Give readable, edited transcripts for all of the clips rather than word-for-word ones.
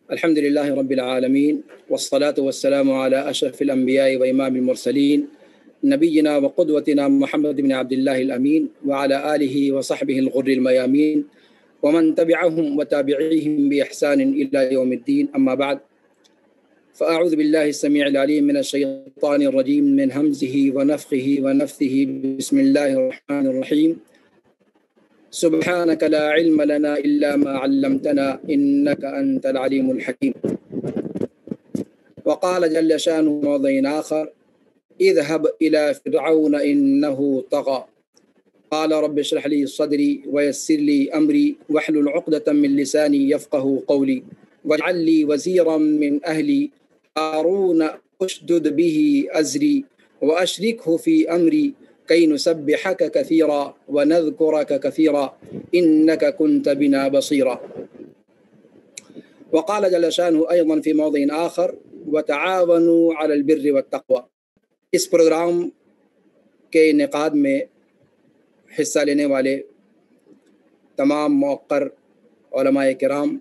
الحمد لله رب العالمين والصلاة والسلام على أشرف الأنبياء وإمام المرسلين نبينا وقدوتنا محمد بن عبد الله الأمين وعلى آله وصحبه الغر الميامين ومن تبعهم وتابعيهم بإحسان إلى يوم الدين. أما بعد، فأعوذ بالله السميع العليم من الشيطان الرجيم من همزه ونفخه ونفثه. بسم الله الرحمن الرحيم. سبحانك لا علم لنا إلا ما علمتنا إنك أنت العليم الحكيم. وقال جل شانه موضع آخر: اذهب إلى فرعون إنه طغى قال رب اشرح لي صدري ويسر لي أمري واحلل عقدة من لساني يفقه قولي واجعل لي وزيرا من أهلي هارون أشدد به أزري وأشركه في أمري كي نسبحك كثيرا ونذكرك كثيرا إنك كنت بنا بصيرا. وقال جل شانه أيضا في موضع آخر: وتعاونوا على البر والتقوى. اس پروگرام کے انعقاد میں حصہ لینے والے تمام موقر علماء کرام،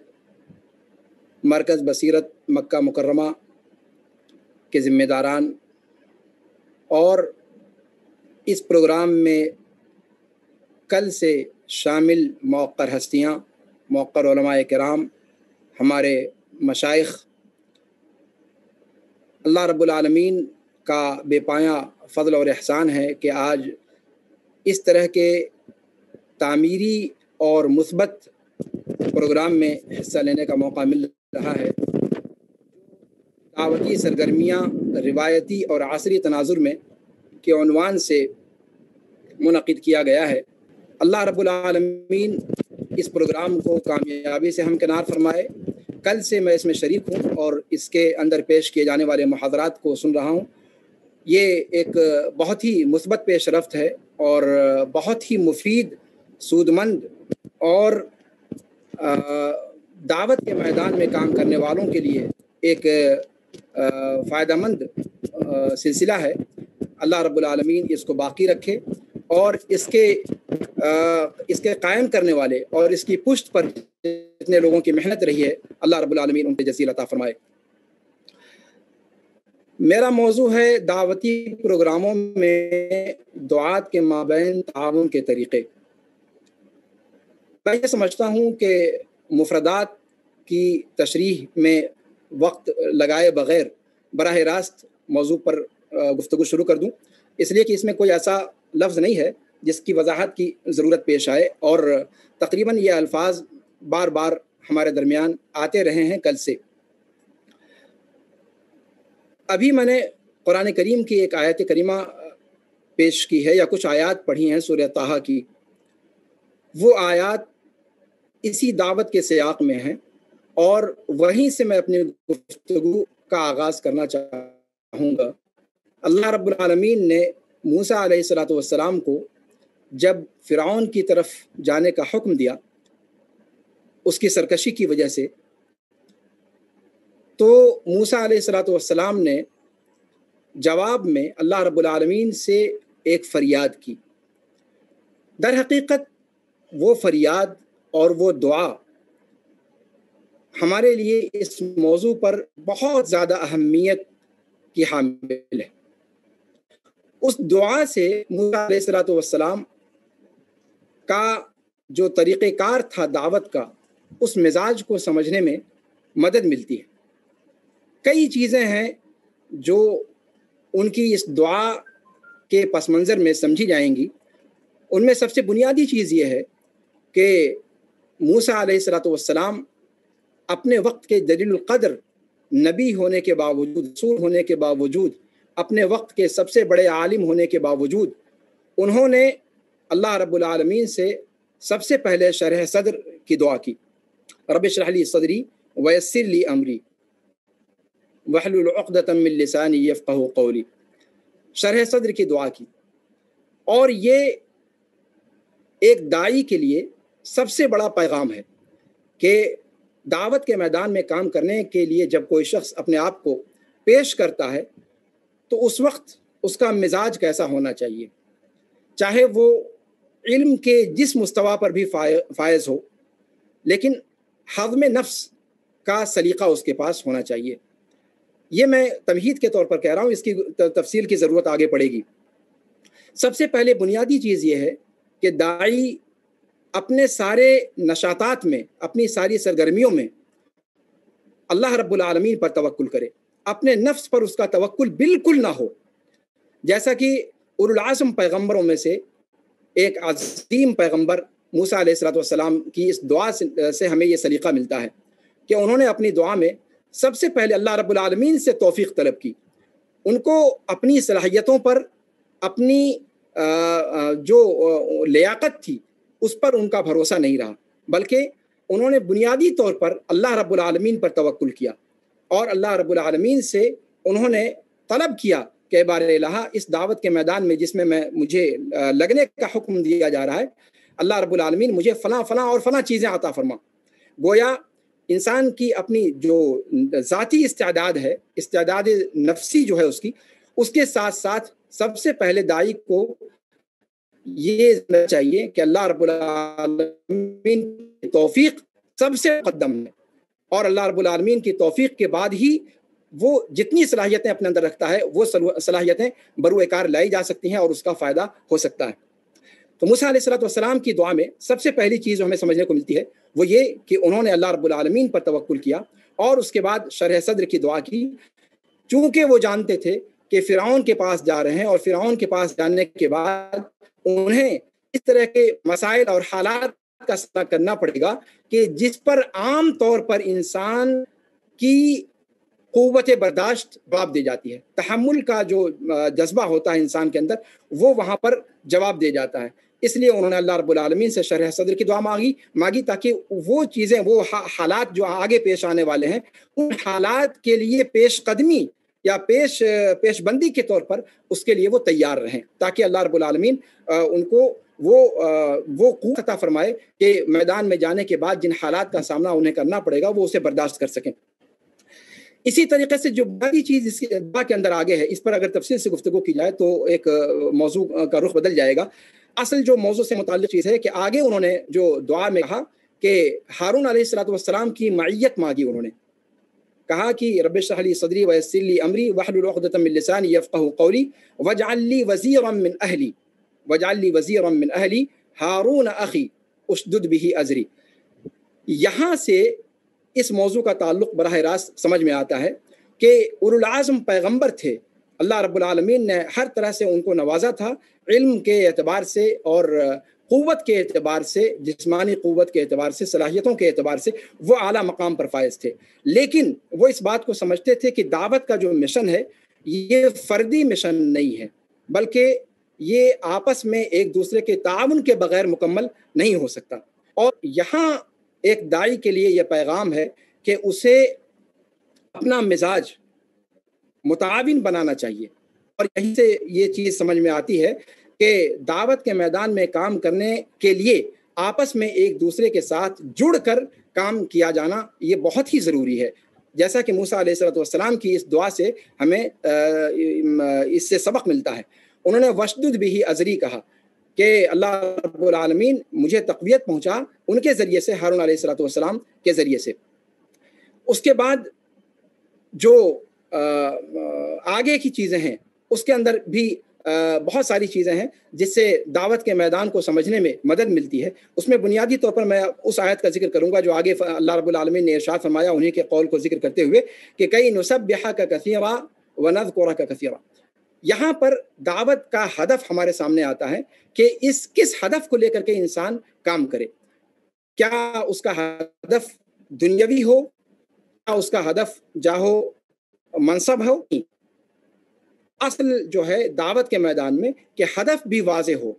مرکز بصیرت مکہ مکرمہ کے ذمہ داران اور اس پروگرام میں کل سے شامل موقر ہستیاں، موقر علماء کرام، ہمارے مشائخ، اللہ رب العالمین کا بے پایاں فضل اور احسان ہے کہ آج اس طرح کے تعمیری اور مثبت پروگرام میں حصہ لینے کا موقع مل رہا ہے. دعوتی سرگرمیاں روایتی اور عصری تناظر میں کے عنوان سے منعقد کیا گیا ہے. اللہ رب العالمین اس پروگرام کو کامیابی سے ہمکنار فرمائے. کل سے میں اس میں شریک ہوں اور اس کے اندر پیش کیے جانے والے محاضرات کو سن رہا ہوں. یہ ایک بہت ہی مثبت پیش رفت ہے اور بہت ہی مفید، سود مند اور دعوت کے میدان میں کام کرنے والوں کے لیے ایک فائدہ مند سلسلہ ہے. اللہ رب العالمین اس کو باقی رکھے اور اس کے قائم کرنے والے اور اس کی پشت پر جتنے لوگوں کی محنت رہی ہے، اللہ رب العالمین ان کے جزیل عطا فرمائے. میرا موضوع ہے دعوتی پروگراموں میں دعات کے مابین تعاون کے طریقے. میں یہ سمجھتا ہوں کہ مفردات کی تشریح میں وقت لگائے بغیر براہ راست موضوع پر گفتگو شروع کر دوں، اس لیے کہ اس میں کوئی ایسا لفظ نہیں ہے جس کی وضاحت کی ضرورت پیش آئے، اور تقریباً یہ الفاظ بار بار ہمارے درمیان آتے رہے ہیں کل سے. ابھی میں نے قرآن کریم کی ایک آیت کریمہ پیش کی ہے یا کچھ آیات پڑھی ہیں سورہ طٰہٰ کی. وہ آیات اسی دعوت کے سیاق میں ہیں اور وہیں سے میں اپنی گفتگو کا آغاز کرنا چاہوں گا. اللہ رب العالمین نے موسیٰ علیہ السلام کو جب فرعون کی طرف جانے کا حکم دیا اس کی سرکشی کی وجہ سے، تو موسیٰ علیہ السلام نے جواب میں اللہ رب العالمین سے ایک فریاد کی. در حقیقت وہ فریاد اور وہ دعا ہمارے لیے اس موضوع پر بہت زیادہ اہمیت کی حامل ہے. اس دعا سے موسیٰ علیہ السلام کا جو طریقہ کار تھا دعوت کا، اس مزاج کو سمجھنے میں مدد ملتی ہے. کئی چیزیں ہیں جو ان کی اس دعا کے پس منظر میں سمجھی جائیں گی. ان میں سب سے بنیادی چیز یہ ہے کہ موسیٰ علیہ السلام اپنے وقت کے جلیل القدر نبی ہونے کے باوجود، رسول ہونے کے باوجود، اپنے وقت کے سب سے بڑے عالم ہونے کے باوجود، انہوں نے اللہ رب العالمین سے سب سے پہلے شرح صدر کی دعا کی. رب اشرح لی صدری ویسر لی امری واحلل عقدۃ من لسانی یفقہوا قولی. شرح صدر کی دعا کی. اور یہ ایک داعی کے لیے سب سے بڑا پیغام ہے کہ دعوت کے میدان میں کام کرنے کے لیے جب کوئی شخص اپنے آپ کو پیش کرتا ہے تو اس وقت اس کا مزاج کیسا ہونا چاہیے. چاہے وہ علم کے جس مستویٰ پر بھی فائز ہو، لیکن ہضم نفس کا سلیقہ اس کے پاس ہونا چاہیے۔ یہ میں تمہید کے طور پر کہہ رہا ہوں، اس کی تفصیل کی ضرورت آگے پڑے گی۔ سب سے پہلے بنیادی چیز یہ ہے کہ داعی اپنے سارے نشاطات میں، اپنی ساری سرگرمیوں میں اللہ رب العالمین پر توکل کرے، اپنے نفس پر اس کا توکل بالکل نہ ہو۔ جیسا کہ اولوالعزم پیغمبروں میں سے ایک عظیم پیغمبر موسیٰ علیہ السلام کی اس دعا سے ہمیں یہ سلیقہ ملتا ہے کہ انہوں نے اپنی دعا میں سب سے پہلے اللہ رب العالمین سے توفیق طلب کی۔ ان کو اپنی صلاحیتوں پر، اپنی جو لیاقت تھی اس پر ان کا بھروسہ نہیں رہا، بلکہ انہوں نے بنیادی طور پر اللہ رب العالمین پر توکل کیا، اور اللہ رب العالمین سے انہوں نے طلب کیا کہ بار الہ اس دعوت کے میدان میں جس میں مجھے لگنے کا حکم دیا جا رہا ہے، اللہ رب العالمین مجھے فلاں فلاں اور فلاں چیزیں عطا فرما۔ گویا انسان کی اپنی جو ذاتی استعداد ہے، استعداد نفسی جو ہے اس کے ساتھ ساتھ سب سے پہلے داعی کو یہ چاہیے کہ اللہ رب العالمین کی توفیق سب سے مقدم ہے، اور اللہ رب العالمین کی توفیق کے بعد ہی وہ جتنی صلاحیتیں اپنے اندر رکھتا ہے وہ صلاحیتیں بروئے کار لائی جا سکتی ہیں اور اس کا فائدہ ہو سکتا ہے۔ تو موسیٰ علیہ السلام کی دعا میں سب سے پہلی چیز جو ہمیں سمجھنے کو ملتی ہے وہ یہ کہ انہوں نے اللہ رب العالمین پر توکل کیا، اور اس کے بعد شرح صدر کی دعا کی، چونکہ وہ جانتے تھے کہ فرعون کے پاس جا رہے ہیں، اور فرعون کے پاس جانے کے بعد انہیں اس طرح کے مسائل اور حالات کا سامنا کرنا پڑے گا کہ جس پر عام طور پر انسان کی قوت برداشت جواب دے جاتی ہے، تحمل کا جو جذبہ ہوتا ہے انسان کے اندر وہ وہاں پر جواب دے جاتا ہے۔ اس لیے انہوں نے اللہ رب العالمین سے شرح صدر کی دعا مانگی تاکہ وہ چیزیں، وہ حالات جو آگے پیش آنے والے ہیں، ان حالات کے لیے پیش قدمی یا پیش بندی کے طور پر اس کے لیے وہ تیار رہیں، تاکہ اللہ رب العالمین ان کو وہ قوت عطا فرمائے کہ میدان میں جانے کے بعد جن حالات کا سامنا انہیں کرنا پڑے گا وہ اسے برداشت کر سکیں۔ اسی طریقے سے جو بڑی چیز اس دعا کے اندر آگے ہے، اس پر اگر تفصیل سے گفتگو کی جائے تو ایک موضوع کا رخ بدل جائے گا۔ اصل جو موضوع سے متعلق چیز ہے کہ آگے انہوں نے جو دعا میں کہا کہ ہارون علیہ السلام کی معیت مانگی، انہوں نے کہا کہ رب اشرح لی صدری ویسر لی امری واحلل عقدۃ من لسانی یفقهوا قولی واجعل لی وزیرا من اہلی ہارون اخی اشدد به ازری۔ یہاں سے اس موضوع کا تعلق براہ راست سمجھ میں آتا ہے کہ اولوالعزم پیغمبر تھے، اللہ رب العالمین نے ہر طرح سے ان کو نوازا تھا، علم کے اعتبار سے اور قوت کے اعتبار سے، جسمانی قوت کے اعتبار سے، صلاحیتوں کے اعتبار سے وہ اعلیٰ مقام پر فائز تھے، لیکن وہ اس بات کو سمجھتے تھے کہ دعوت کا جو مشن ہے یہ فردی مشن نہیں ہے، بلکہ یہ آپس میں ایک دوسرے کے تعاون کے بغیر مکمل نہیں ہو سکتا۔ اور یہاں ایک داعی کے لیے یہ پیغام ہے کہ اسے اپنا مزاج متعاون بنانا چاہیے، اور یہیں سے یہ چیز سمجھ میں آتی ہے کہ دعوت کے میدان میں کام کرنے کے لیے آپس میں ایک دوسرے کے ساتھ جڑ کر کام کیا جانا یہ بہت ہی ضروری ہے، جیسا کہ موسیٰ علیہ السلام کی اس دعا سے ہمیں اس سے سبق ملتا ہے۔ انہوں نے وشدد بھی ازری کہا کہ اللہ رب العالمین مجھے تقویت پہنچا ان کے ذریعے سے، ہارون علیہ السلام کے ذریعے سے۔ اس کے بعد جو آگے کی چیزیں ہیں اس کے اندر بھی بہت ساری چیزیں ہیں جس سے دعوت کے میدان کو سمجھنے میں مدد ملتی ہے۔ اس میں بنیادی طور پر میں اس آیت کا ذکر کروں گا جو آگے اللہ رب العالمین نے ارشاد فرمایا انہی کے قول کو ذکر کرتے ہوئے کہ کئی نسبحک کثیرا ونذکرک کثیرا۔ یہاں پر دعوت کا ہدف ہمارے سامنے آتا ہے کہ کس ہدف کو لے کر کے انسان کام کرے، کیا اس کا ہدف دنیاوی ہو، کیا اس کا ہدف جاہو منصب ہو۔ اصل جو ہے دعوت کے میدان میں کہ ہدف بھی واضح ہو،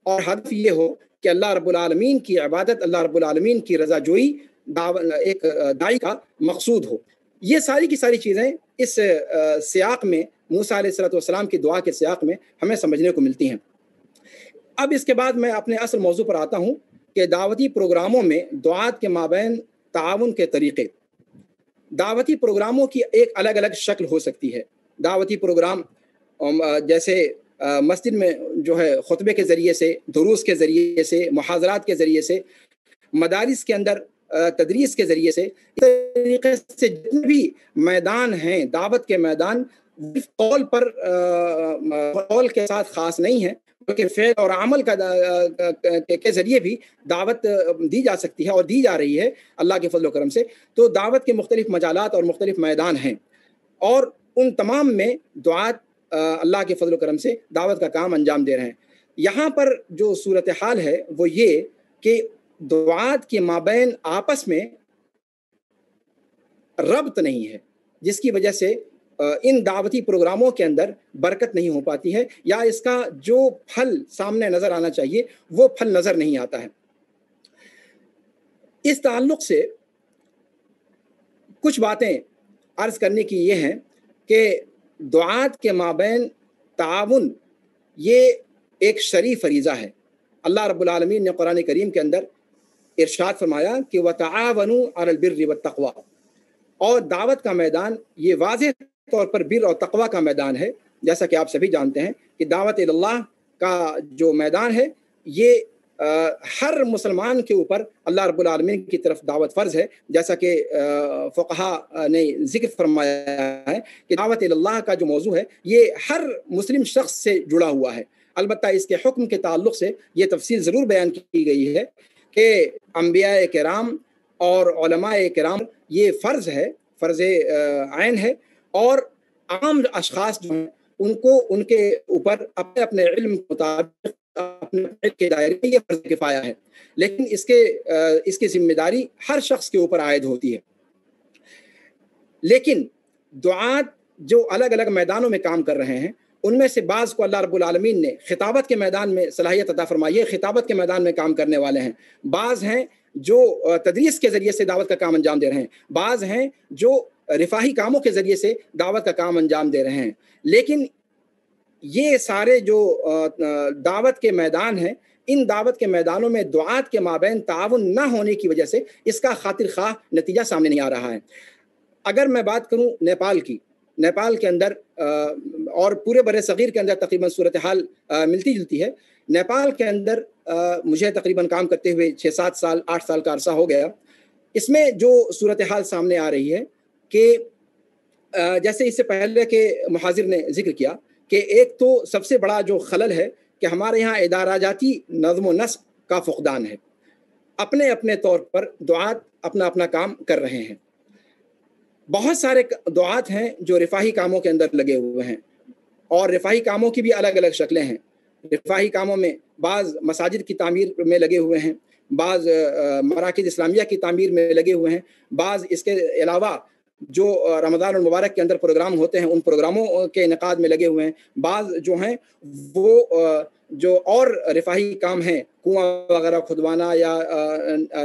اور ہدف یہ ہو کہ اللہ رب العالمین کی عبادت، اللہ رب العالمین کی رضا جوئی ایک داعی کا مقصود ہو۔ یہ ساری کی ساری چیزیں اس سیاق میں، موسیٰ علیہ السلام کی دعا کے سیاق میں ہمیں سمجھنے کو ملتی ہیں۔ اب اس کے بعد میں اپنے اصل موضوع پر آتا ہوں کہ دعوتی پروگراموں میں دعات کے مابین تعاون کے طریقے۔ دعوتی پروگراموں کی ایک الگ الگ شکل ہو سکتی ہے۔ دعوتی پروگرام جیسے مسجد میں جو ہے خطبے کے ذریعے سے، دروس کے ذریعے سے، محاضرات کے ذریعے سے، مدارس کے اندر تدریس کے ذریعے سے، اس طریقے سے جتنے بھی میدان ہیں دعوت کے میدان، قول پر قول کے ساتھ خاص نہیں ہے، بلکہ فعل اور عمل کے ذریعے بھی دعوت دی جا سکتی ہے اور دی جا رہی ہے اللہ کے فضل و کرم سے۔ تو دعوت کے مختلف مجالات اور مختلف میدان ہیں، اور ان تمام میں دعات اللہ کے فضل و کرم سے دعوت کا کام انجام دے رہے ہیں۔ یہاں پر جو صورتحال ہے وہ یہ کہ دعات کے مابین آپس میں ربط نہیں ہے، جس کی وجہ سے ان دعوتی پروگراموں کے اندر برکت نہیں ہو پاتی ہے، یا اس کا جو پھل سامنے نظر آنا چاہیے وہ پھل نظر نہیں آتا ہے۔ اس تعلق سے کچھ باتیں عرض کرنے کی یہ ہیں کہ دعات کے مابین تعاون یہ ایک شرعی فریضہ ہے۔ اللہ رب العالمین نے قرآن کریم کے اندر ارشاد فرمایا کہ وَتَعَاوَنُوا عَلَى الْبِرِّ وَالتَّقْوَىٰ، اور دعوت کا میدان یہ واضح طور پر بر اور تقوی کا میدان ہے۔ جیسا کہ آپ سبھی جانتے ہیں کہ دعوت اللہ کا جو میدان ہے یہ ہر مسلمان کے اوپر اللہ رب العالمین کی طرف دعوت فرض ہے، جیسا کہ فقہا نے ذکر فرمایا ہے کہ دعوت اللہ کا جو موضوع ہے یہ ہر مسلم شخص سے جڑا ہوا ہے۔ البتہ اس کے حکم کے تعلق سے یہ تفصیل ضرور بیان کی گئی ہے کہ انبیاء کرام اور علماء کرام یہ فرض ہے، فرض عین ہے، اور عام عاشقاص جو ہیں ان کو ان کے اوپر اپنے اپنے علم کے مطابق اپنے علم کے دائرے میں یہ فرض کفایہ ہے، لیکن اس کی ذمہ داری ہر شخص کے اوپر عائد ہوتی ہے۔ لیکن دعات جو الگ الگ میدانوں میں کام کر رہے ہیں ان میں سے بعض کو اللہ رب العالمین نے خطابت کے میدان میں صلاحیت عطا فرمائی ہے، خطابت کے میدان میں کام کرنے والے ہیں، بعض ہیں جو تدریس کے ذریعے سے دعوت کا کام انجام دے رہے ہیں، بعض ہیں جو رفاہی کاموں کے ذریعے سے دعوت کا کام انجام دے رہے ہیں۔ لیکن یہ سارے جو دعوت کے میدان ہیں، ان دعوت کے میدانوں میں دعات کے مابین تعاون نہ ہونے کی وجہ سے اس کا خاطر خواہ نتیجہ سامنے نہیں آ رہا ہے۔ اگر میں بات کروں نیپال کی، نیپال کے اندر اور پورے بر صغیر کے اندر تقریباً صورتحال ملتی جلتی ہے۔ نیپال کے اندر مجھے تقریباً کام کرتے ہوئے 6-7 سال 8 سال کا عرصہ ہو گیا۔ اس میں جو صورتحال سامنے آ رہی ہے کہ جیسے اس سے پہلے کے محاضر نے ذکر کیا کہ ایک تو سب سے بڑا جو خلل ہے کہ ہمارے یہاں ادارہ جاتی نظم و نسق کا فقدان ہے۔ اپنے اپنے طور پر دعات اپنا اپنا کام کر رہے ہیں۔ بہت سارے دعات ہیں جو رفاہی کاموں کے اندر لگے ہوئے ہیں، اور رفاہی کاموں کی بھی الگ الگ شکلیں ہیں۔ رفاہی کاموں میں بعض مساجد کی تعمیر میں لگے ہوئے ہیں، بعض مراکز اسلامیہ کی تعمیر میں لگے ہوئے ہیں، بعض اس کے علاوہ جو رمضان المبارک کے اندر پروگرام ہوتے ہیں ان پروگراموں کے انعقاد میں لگے ہوئے ہیں، بعض جو ہیں وہ جو اور رفاہی کام ہیں کنواں وغیرہ کھدوانا یا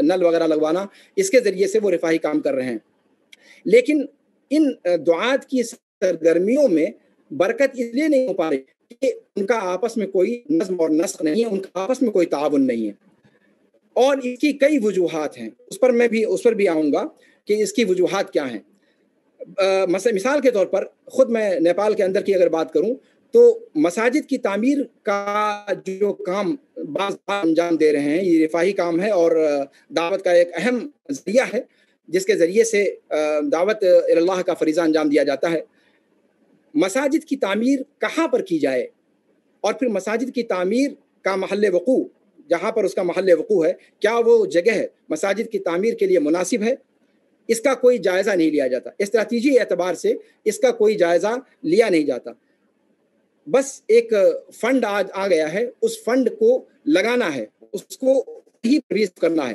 نل وغیرہ لگوانا، اس کے ذریعے سے وہ رفاہی کام کر رہے ہیں۔ لیکن ان دعات کی سرگرمیوں میں برکت اس لیے نہیں ہو پا رہی کہ ان کا آپس میں کوئی نظم اور نسق نہیں ہے، ان کا آپس میں کوئی تعاون نہیں ہے، اور اس کی کئی وجوہات ہیں۔ اس پر بھی آؤں گا کہ اس کی وجوہات کیا ہیں۔ مثال کے طور پر خود میں نیپال کے اندر کی اگر بات کروں تو مساجد کی تعمیر کا جو کام بعض انجام دے رہے ہیں یہ رفاہی کام ہے اور دعوت کا ایک اہم ذریعہ ہے جس کے ذریعے سے دعوت اللہ کا فریضہ انجام دیا جاتا ہے۔ مساجد کی تعمیر کہاں پر کی جائے، اور پھر مساجد کی تعمیر کا محل وقوع، جہاں پر اس کا محل وقوع ہے، کیا وہ جگہ مساجد کی تعمیر کے لیے مناسب ہے، اس کا کوئی جائزہ نہیں لیا جاتا۔ استراتیجی اعتبار سے اس کا کوئی جائزہ لیا نہیں جاتا۔ بس ایک فنڈ آ گیا ہے، اس فنڈ کو لگانا ہے، اس کو ہی پرویز کرنا ہے،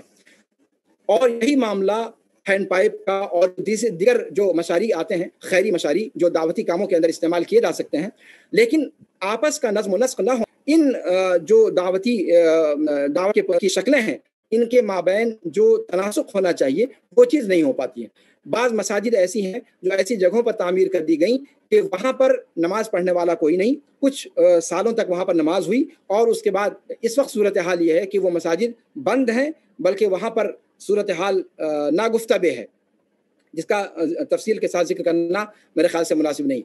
اور یہی معاملہ ہینڈ پائپ کا اور دیگر جو مشاری آتے ہیں، خیری مشاری جو دعوتی کاموں کے اندر استعمال کیے جا سکتے ہیں، لیکن آپس کا نظم و نسق نہ ہو، ان جو دعوت کی شکلیں ہیں ان کے مابین جو تناسق ہونا چاہیے وہ چیز نہیں ہو پاتی ہے۔ بعض مساجد ایسی ہیں جو ایسی جگہوں پر تعمیر کر دی گئیں کہ وہاں پر نماز پڑھنے والا کوئی نہیں، کچھ سالوں تک وہاں پر نماز ہوئی، اور اس کے بعد اس وقت صورتحال یہ ہے کہ وہ مساجد بند ہیں، بلکہ وہاں پر صورتحال ناگفتہ ہے، جس کا تفصیل کے ساتھ ذکر کرنا میرے خیال سے مناسب نہیں۔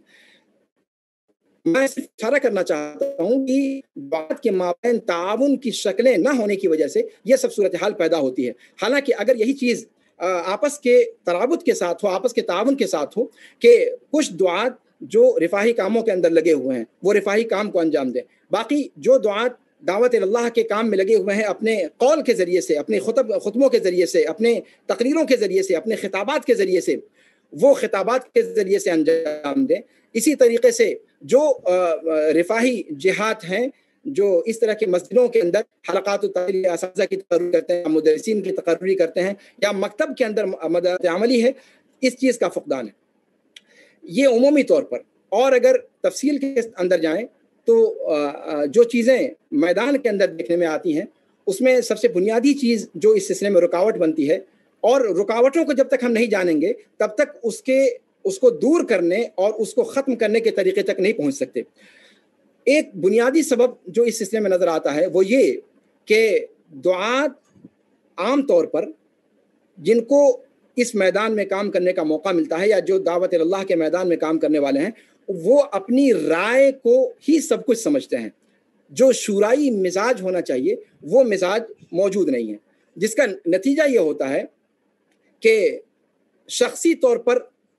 میں صرف اشارہ کرنا چاہتا ہوں کہ دعوت کے مابین تعاون کی شکلیں نہ ہونے کی وجہ سے یہ سب صورتحال پیدا ہوتی ہے۔ حالانکہ اگر یہی چیز آپس کے ترابط کے ساتھ ہو، آپس کے تعاون کے ساتھ ہو کہ کچھ دعات جو رفاہی کاموں کے اندر لگے ہوئے ہیں وہ رفاہی کام کو انجام دیں، باقی جو دعات دعوت اللہ کے کام میں لگے ہوئے ہیں اپنے قول کے ذریعے سے، اپنے خطبوں کے ذریعے سے، اپنے تقریروں کے ذریعے سے، اپنے خطابات کے ذریعے سے، وہ خطابات کے ذریعے سے انجام دیں۔ اسی طریقے سے جو رفاہی جہات ہیں، جو اس طرح کے مسجدوں کے اندر حلقات التعلیم اساتذہ کی تقرری کرتے ہیں، مدرسین کی تقرری کرتے ہیں، یا مکتب کے اندر مدارس عملی ہے، اس چیز کا فقدان ہے۔ یہ عمومی طور پر، اور اگر تفصیل کے اندر جائیں تو جو چیزیں میدان کے اندر دیکھنے میں آتی ہیں اس میں سب سے بنیادی چیز جو اس سلسلے میں رکاوٹ بنتی ہے، اور رکاوٹوں کو جب تک ہم نہیں جانیں گے تب تک اس کو دور کرنے اور اس کو ختم کرنے کے طریقے تک نہیں پہنچ سکتے۔ ایک بنیادی سبب جو اس سلسلے میں نظر آتا ہے وہ یہ کہ دعات عام طور پر جن کو اس میدان میں کام کرنے کا موقع ملتا ہے، یا جو دعوت اللہ کے میدان میں کام کرنے والے ہیں، وہ اپنی رائے کو ہی سب کچھ سمجھتے ہیں۔ جو شورائی مزاج ہونا چاہیے وہ مزاج موجود نہیں ہے، جس کا نتیجہ یہ ہوتا ہے کہ شخصی طور پر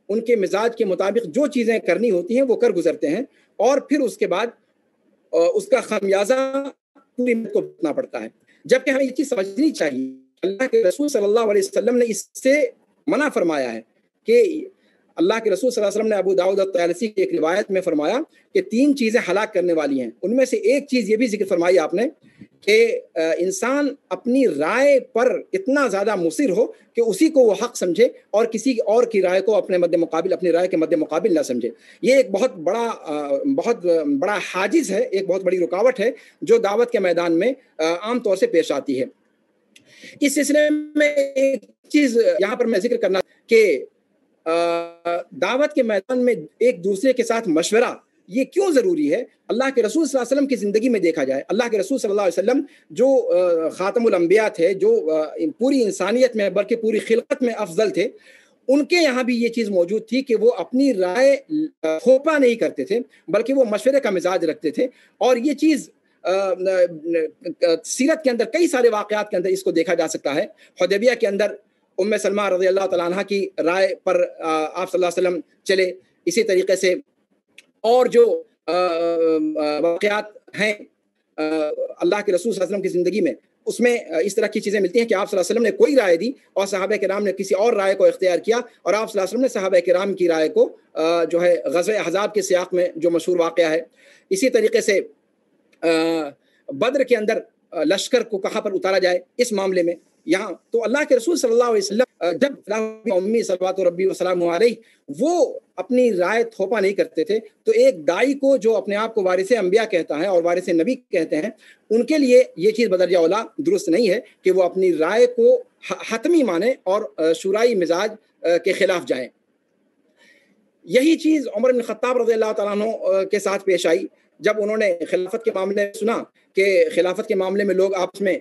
ان کے مزاج کے مطابق جو چیزیں کرنی ہوتی ہیں وہ کر گزرتے ہیں، اور پھر اس کے بعد اس کا خمیازہ پوری امت کو بھرنا پڑتا ہے۔ جبکہ ہمیں یہ چیز سمجھنی چاہیے، اللہ کے رسول صلی اللہ علیہ وسلم نے اس سے منع فرمایا ہے کہ اللہ کے رسول صلی اللہ علیہ وسلم نے ابو داؤد الطیالسی کی ایک روایت میں فرمایا کہ 3 چیزیں ہلاک کرنے والی ہیں۔ ان میں سے ایک چیز یہ بھی ذکر فرمائی آپ نے کہ انسان اپنی رائے پر اتنا زیادہ مصر ہو کہ اسی کو وہ حق سمجھے اور کسی اور کی رائے کو اپنے رائے کے مد مقابل نہ سمجھے۔ یہ ایک بہت بڑا حاجز ہے، ایک بہت بڑی رکاوٹ ہے جو دعوت کے میدان میں عام طور سے پیش آتی ہے۔ اس سلسلے میں ایک چیز یہاں پر میں ذکر کرنا کہ دعوت کے میدان میں ایک دوسرے کے ساتھ مشورہ یہ کیوں ضروری ہے۔ اللہ کے رسول صلی اللہ علیہ وسلم کی زندگی میں دیکھا جائے، اللہ کے رسول صلی اللہ علیہ وسلم جو خاتم الانبیاء تھے، جو پوری انسانیت میں بلکہ پوری خلقت میں افضل تھے، ان کے یہاں بھی یہ چیز موجود تھی کہ وہ اپنی رائے تھوپا نہیں کرتے تھے بلکہ وہ مشورے کا مزاج رکھتے تھے۔ اور یہ چیز سیرت کے اندر کئی سارے واقعات کے اندر اس کو دیکھا جا سکتا ہے۔ حدیبیہ کے اندر ام سلمہ رضی اللہ تعالیٰ عنہ کی رائے پر آپ صلی اللہ علیہ وسلم چلے۔ اسی طریقے سے اور جو واقعات ہیں اللہ کے رسول صلی اللہ علیہ وسلم کی زندگی میں، اس میں اس طرح کی چیزیں ملتی ہیں کہ آپ صلی اللہ علیہ وسلم نے کوئی رائے دی اور صحابہ کرام نے کسی اور رائے کو اختیار کیا، اور آپ صلی اللہ علیہ وسلم نے صحابہ کرام کی رائے کو جو ہے غزوہ احزاب کے سیاق میں جو مشہور واقعہ ہے۔ اسی طریقے سے بدر کے اندر لشکر کو کہاں پر اتارا جائے، اس معاملے میں یہاں تو اللہ کے رسول صلی اللہ علیہ وسلم جب امی صلوات ربی وسلام علیہ وہ اپنی رائے تھوپا نہیں کرتے تھے، تو ایک داعی کو جو اپنے آپ کو وارث انبیاء کہتا ہے اور وارث نبی کہتے ہیں، ان کے لیے یہ چیز بدرجہ اولا درست نہیں ہے کہ وہ اپنی رائے کو حتمی مانیں اور شورائی مزاج کے خلاف جائیں۔ یہی چیز عمر بن خطاب رضی اللہ تعالیٰ عنہ کے ساتھ پیش آئی جب انہوں نے خلافت کے معاملے میں سنا کہ خلافت کے معاملے میں لوگ آپس میں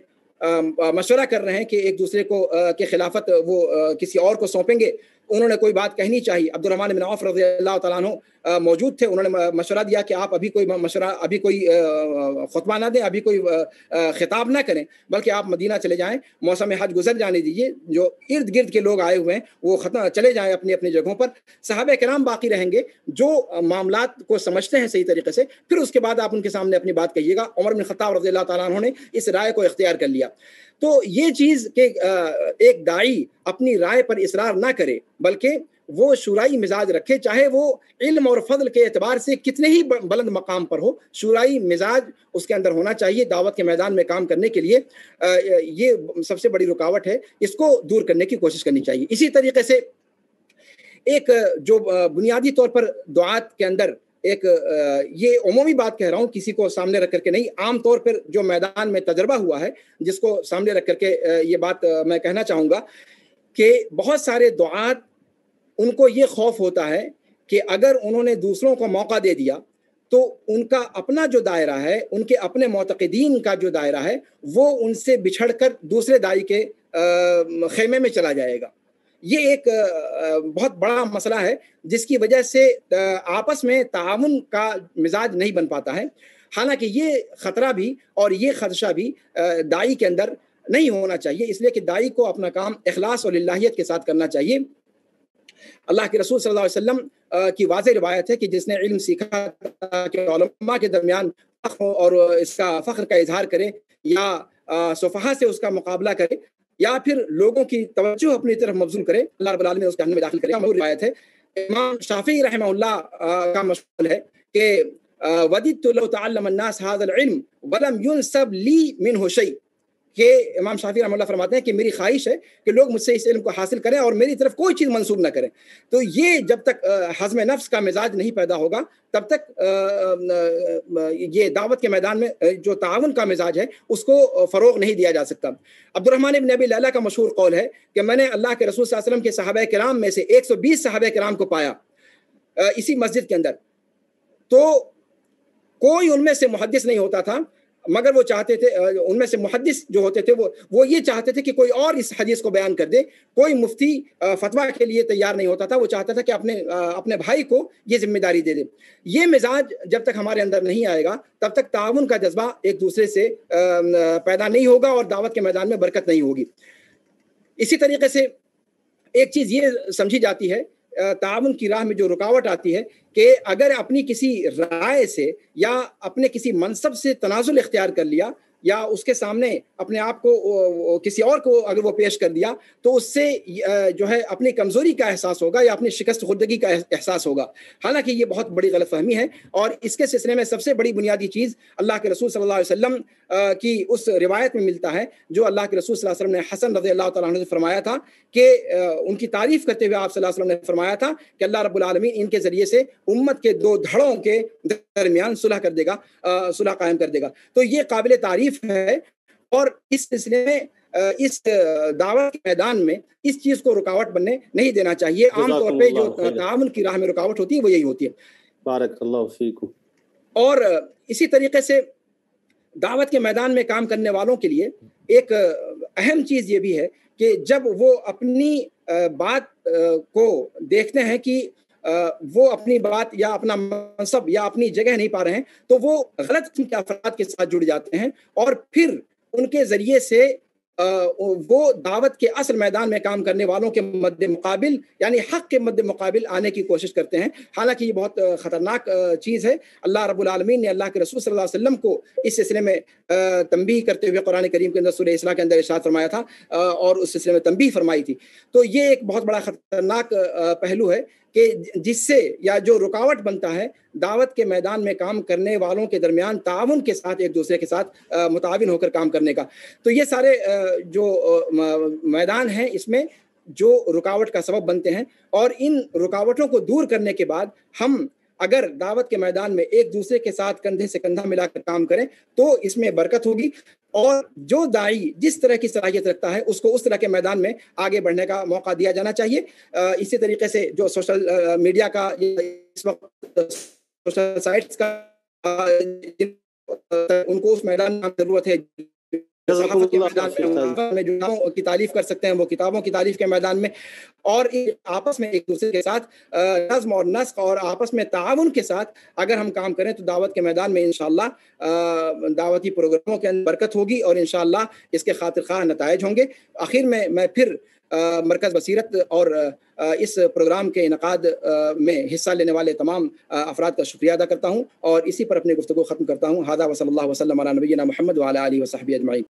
مشورہ کر رہے ہیں کہ ایک دوسرے کو کہ خلافت وہ کسی اور کو سونپیں گے۔ انہوں نے کوئی بات کہنی چاہیے، عبد الرحمن بن عوف رضی اللہ تعالیٰ عنہ موجود تھے، انہوں نے مشورہ دیا کہ آپ ابھی کوئی خطبہ نہ دیں، ابھی کوئی خطاب نہ کریں، بلکہ آپ مدینہ چلے جائیں، موسم حج گزر جانے دیجیے، جو ارد گرد کے لوگ آئے ہوئے ہیں وہ چلے جائیں اپنی اپنی جگہوں پر، صحابہ کرام باقی رہیں گے جو معاملات کو سمجھتے ہیں صحیح طریقے سے، پھر اس کے بعد آپ ان کے سامنے اپنی بات کہیے گا۔ عمر بن خطاب رضی اللہ تعالیٰ عنہ نے اس رائے کو اختیار کر لیا۔ تو یہ چیز کہ ایک داعی اپنی رائے پر اصرار نہ کرے بلکہ وہ شورائی مزاج رکھے، چاہے وہ علم اور فضل کے اعتبار سے کتنے ہی بلند مقام پر ہو، شورائی مزاج اس کے اندر ہونا چاہیے دعوت کے میدان میں کام کرنے کے لیے۔ یہ سب سے بڑی رکاوٹ ہے، اس کو دور کرنے کی کوشش کرنی چاہیے۔ اسی طریقے سے ایک جو بنیادی طور پر دعات کے اندر ایک یہ عمومی بات کہہ رہا ہوں، کسی کو سامنے رکھ کر کے نہیں، عام طور پر جو میدان میں تجربہ ہوا ہے جس کو سامنے رکھ کر کے یہ بات میں کہنا چاہوں گا کہ بہت سارے دعات ان کو یہ خوف ہوتا ہے کہ اگر انہوں نے دوسروں کو موقع دے دیا تو ان کا اپنا جو دائرہ ہے، ان کے اپنے معتقدین کا جو دائرہ ہے، وہ ان سے بچھڑ کر دوسرے داعی کے خیمے میں چلا جائے گا۔ یہ ایک بہت بڑا مسئلہ ہے جس کی وجہ سے آپس میں تعاون کا مزاج نہیں بن پاتا ہے۔ حالانکہ یہ خطرہ بھی اور یہ خدشہ بھی داعی کے اندر نہیں ہونا چاہیے، اس لیے کہ داعی کو اپنا کام اخلاص اور للہیت کے ساتھ کرنا چاہیے۔ اللہ کے رسول صلی اللہ علیہ وسلم کی واضح روایت ہے کہ جس نے علم سیکھا کہ علماء کے درمیان فخر اور اس کا فخر کا اظہار کرے یا صفحہ سے اس کا مقابلہ کرے یا پھر لوگوں کی توجہ اپنی طرف مبذول کرے، اللہ رب العالمین اس کے جہنم میں داخل کرے۔ مشہور روایت ہے، امام شافعی رحمہ اللہ کا مشہور ہے کہ وددت لو تعلم الناس هذا العلم ولم ينسب لي منه شيء، کہ امام شافعی رحمہ اللہ فرماتے ہیں کہ میری خواہش ہے کہ لوگ مجھ سے اس علم کو حاصل کریں اور میری طرف کوئی چیز منسوب نہ کریں۔ تو یہ جب تک ہضم نفس کا مزاج نہیں پیدا ہوگا تب تک یہ دعوت کے میدان میں جو تعاون کا مزاج ہے اس کو فروغ نہیں دیا جا سکتا۔ عبد الرحمن ابن ابی لیلہ کا مشہور قول ہے کہ میں نے اللہ کے رسول صلی اللہ علیہ وسلم کے صحابہ کرام میں سے 120 صحابہ کرام کو پایا اسی مسجد کے اندر، تو کوئی ان میں سے محدث نہیں ہوتا تھا مگر وہ چاہتے تھے، ان میں سے محدث جو ہوتے تھے وہ یہ چاہتے تھے کہ کوئی اور اس حدیث کو بیان کر دے۔ کوئی مفتی فتویٰ کے لیے تیار نہیں ہوتا تھا، وہ چاہتا تھا کہ اپنے بھائی کو یہ ذمہ داری دے دے۔ یہ مزاج جب تک ہمارے اندر نہیں آئے گا تب تک تعاون کا جذبہ ایک دوسرے سے پیدا نہیں ہوگا اور دعوت کے میدان میں برکت نہیں ہوگی۔ اسی طریقے سے ایک چیز یہ سمجھی جاتی ہے تعاون کی راہ میں جو رکاوٹ آتی ہے کہ اگر اپنی کسی رائے سے یا اپنے کسی منصب سے تنازل اختیار کر لیا یا اس کے سامنے اپنے آپ کو کسی اور کو اگر وہ پیش کر دیا تو اس سے جو ہے اپنی کمزوری کا احساس ہوگا یا اپنی شکست خوردگی کا احساس ہوگا۔ حالانکہ یہ بہت بڑی غلط فہمی ہے، اور اس کے سلسلے میں سب سے بڑی بنیادی چیز اللہ کے رسول صلی اللہ علیہ وسلم کی اس روایت میں ملتا ہے جو اللہ کے رسول صلی اللہ علیہ وسلم نے حسن رضی اللہ تعالیٰ عنہ سے فرمایا تھا کہ ان کی تعریف کرتے ہوئے آپ صلی اللہ علیہ وسلم نے فرمایا تھا کہ اللہ رب العالمین ان کے ذریعے سے امت کے دو دھڑوں کے درمیان صلح کر دے گا، صلح قائم کر دے گا۔ تو یہ قابل تعریف ہے، اور اس سلسلے میں اس دعوت کے میدان میں اس چیز کو رکاوٹ بننے نہیں دینا چاہیے۔ عام طور پہ جو تعاون کی راہ میں رکاوٹ ہوتی ہے وہ یہی ہوتی ہے۔ بارک اللہ فیکم۔ اور اسی طریقے سے دعوت کے میدان میں کام کرنے والوں کے لیے ایک اہم چیز یہ بھی ہے کہ جب وہ اپنی بات کو دیکھتے ہیں کہ وہ اپنی بات یا اپنا منصب یا اپنی جگہ نہیں پا رہے ہیں تو وہ غلط قسم کے افراد کے ساتھ جڑ جاتے ہیں اور پھر ان کے ذریعے سے وہ دعوت کے اصل میدان میں کام کرنے والوں کے مد مقابل یعنی حق کے مد مقابل آنے کی کوشش کرتے ہیں۔ حالانکہ یہ بہت خطرناک چیز ہے۔ اللہ رب العالمین نے اللہ کے رسول صلی اللہ علیہ وسلم کو اس سلسلے میں تنبیہ کرتے ہوئے قرآن کریم کے اندر سورہ اسراء کے اندر ارشاد فرمایا تھا اور اس سلسلے میں تنبیہ فرمائی تھی۔ تو یہ ایک بہت بڑا خطرناک پہلو ہے کہ جس سے یا جو رکاوٹ بنتا ہے دعوت کے میدان میں کام کرنے والوں کے درمیان تعاون کے ساتھ ایک دوسرے کے ساتھ متعاون ہو کر کام کرنے کا۔ تو یہ سارے جو میدان ہیں اس میں جو رکاوٹ کا سبب بنتے ہیں، اور ان رکاوٹوں کو دور کرنے کے بعد ہم اگر دعوت کے میدان میں ایک دوسرے کے ساتھ کندھے سے کندھا ملا کر کام کریں تو اس میں برکت ہوگی، اور جو داعی جس طرح کی صلاحیت رکھتا ہے اس کو اس طرح کے میدان میں آگے بڑھنے کا موقع دیا جانا چاہیے۔ اسی طریقے سے جو سوشل میڈیا کا اس وقت سوشل سائٹس کا ان کو اس میدان میں ضرورت ہے صحافت کے میدان میں جو کی تعریف کر سکتے ہیں وہ کتابوں کی تعریف کے میدان میں، اور آپس میں ایک دوسرے کے ساتھ نظم اور نسق اور آپس میں تعاون کے ساتھ اگر ہم کام کریں تو دعوت کے میدان میں انشاءاللہ دعوتی پروگراموں کے اندر برکت ہوگی اور انشاءاللہ اس کے خاطر خواہ نتائج ہوں گے۔ آخر میں پھر مرکز بصیرت اور اس پروگرام کے انعقاد میں حصہ لینے والے تمام افراد کا شکریہ ادا کرتا ہوں اور اسی پر اپنی گفتگو ختم کرتا ہوں۔ ھذا وصلی اللہ وسلم علی نبینا محمد وعلی آلہ وصحبہ اجمعین۔